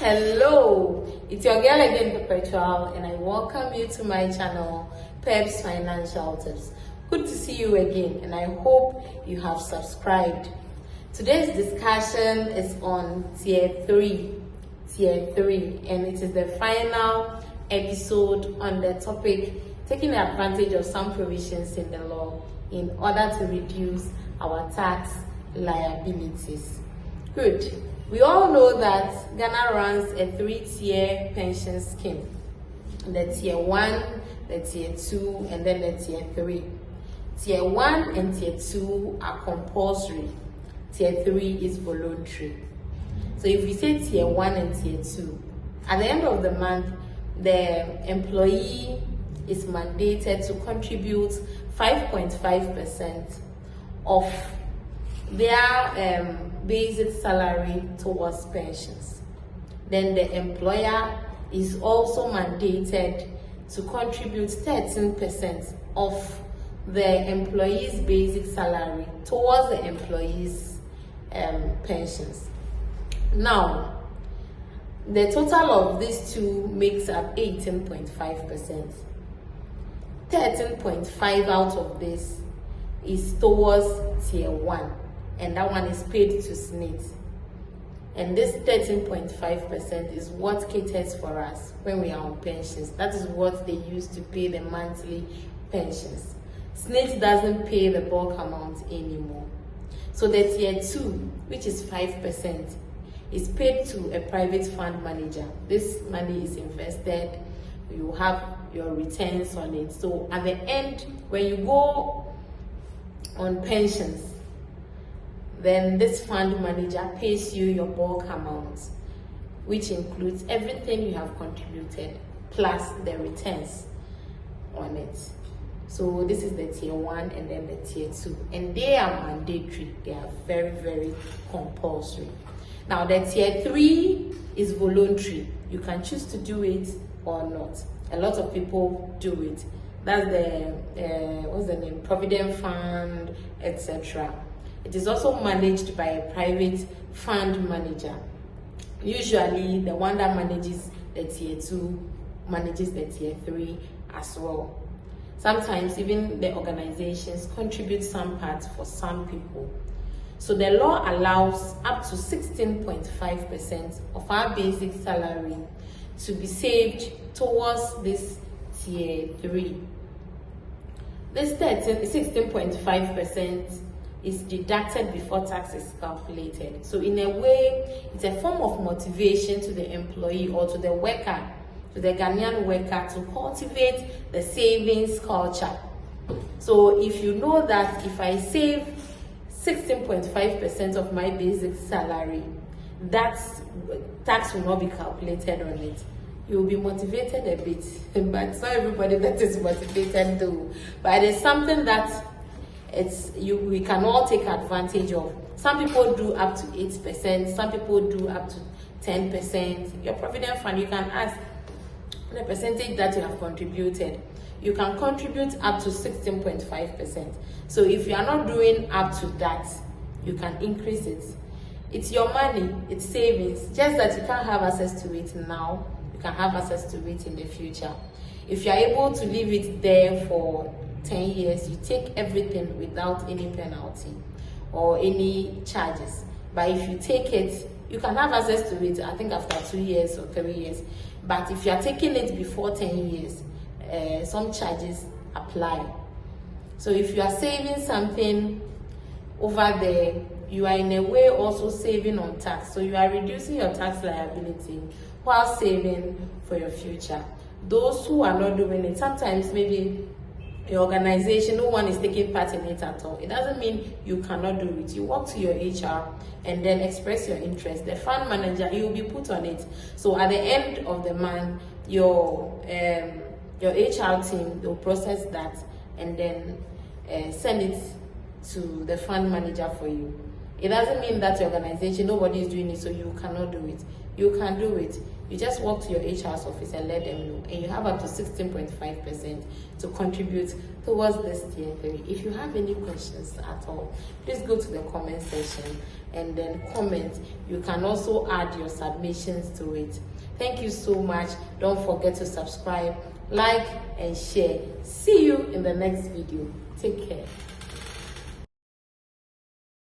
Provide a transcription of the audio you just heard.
Hello, it's your girl again, Perpetual, and I welcome you to my channel, Peps Financial Tips. Good to see you again, and I hope you have subscribed. Today's discussion is on Tier 3, and it is the final episode on the topic, taking advantage of some provisions in the law in order to reduce our tax liabilities. Good. We all know that Ghana runs a 3-tier pension scheme. The Tier 1, the Tier 2, and then the Tier 3. Tier 1 and Tier 2 are compulsory. Tier 3 is voluntary. So if we say Tier 1 and Tier 2, at the end of the month, the employee is mandated to contribute 5.5% of their basic salary towards pensions. Then the employer is also mandated to contribute 13% of the employee's basic salary towards the employee's pensions. Now, the total of these two makes up 18.5%. 13.5 out of this is towards Tier 1, and that one is paid to SSNIT. And this 13.5% is what caters for us when we are on pensions. That is what they use to pay the monthly pensions. SSNIT doesn't pay the bulk amount anymore. So the Tier 2, which is 5%, is paid to a private fund manager. This money is invested, you have your returns on it. So at the end, when you go on pensions, then this fund manager pays you your bulk amount, which includes everything you have contributed plus the returns on it. So this is the Tier 1 and then the Tier 2, and they are mandatory. They are very, very compulsory. Now the Tier 3 is voluntary. You can choose to do it or not. A lot of people do it. That's the what's the name, Provident Fund, etc. It is also managed by a private fund manager. Usually the one that manages the Tier 2 manages the Tier 3 as well. Sometimes even the organizations contribute some parts for some people. So the law allows up to 16.5% of our basic salary to be saved towards this Tier 3. This 16.5% is deducted before tax is calculated. So in a way, it's a form of motivation to the employee or to the worker, to the Ghanaian worker, to cultivate the savings culture. So if you know that if I save 16.5% of my basic salary, that tax will not be calculated on it. You will be motivated a bit, but it's not everybody that is motivated though. But it's something that we can all take advantage of. Some people do up to 8%, some people do up to 10%. Your provident fund, you can ask the percentage that you have contributed. You can contribute up to 16.5%. So if you are not doing up to that, you can increase it. It's your money, it's savings, just that you can't have access to it now. You can have access to it in the future. If you are able to leave it there for 10 years, you take everything without any penalty or any charges. But if you take it, you can have access to it, I think after 2 years or 3 years. But if you are taking it before 10 years, some charges apply. So if you are saving something over there, you are in a way also saving on tax. So you are reducing your tax liability while saving for your future. Those who are not doing it, sometimes maybe your organization, no one is taking part in it at all. It doesn't mean you cannot do it. You walk to your HR and then express your interest. The fund manager, he will be put on it. So at the end of the month, your HR team will process that and then send it to the fund manager for you. It doesn't mean that your organization, nobody is doing it, so you cannot do it. You can do it. You just walk to your HR's office and let them know. And you have up to 16.5% to contribute towards this tier 3. If you have any questions at all, please go to the comment section and then comment. You can also add your submissions to it. Thank you so much. Don't forget to subscribe, like, and share. See you in the next video. Take care.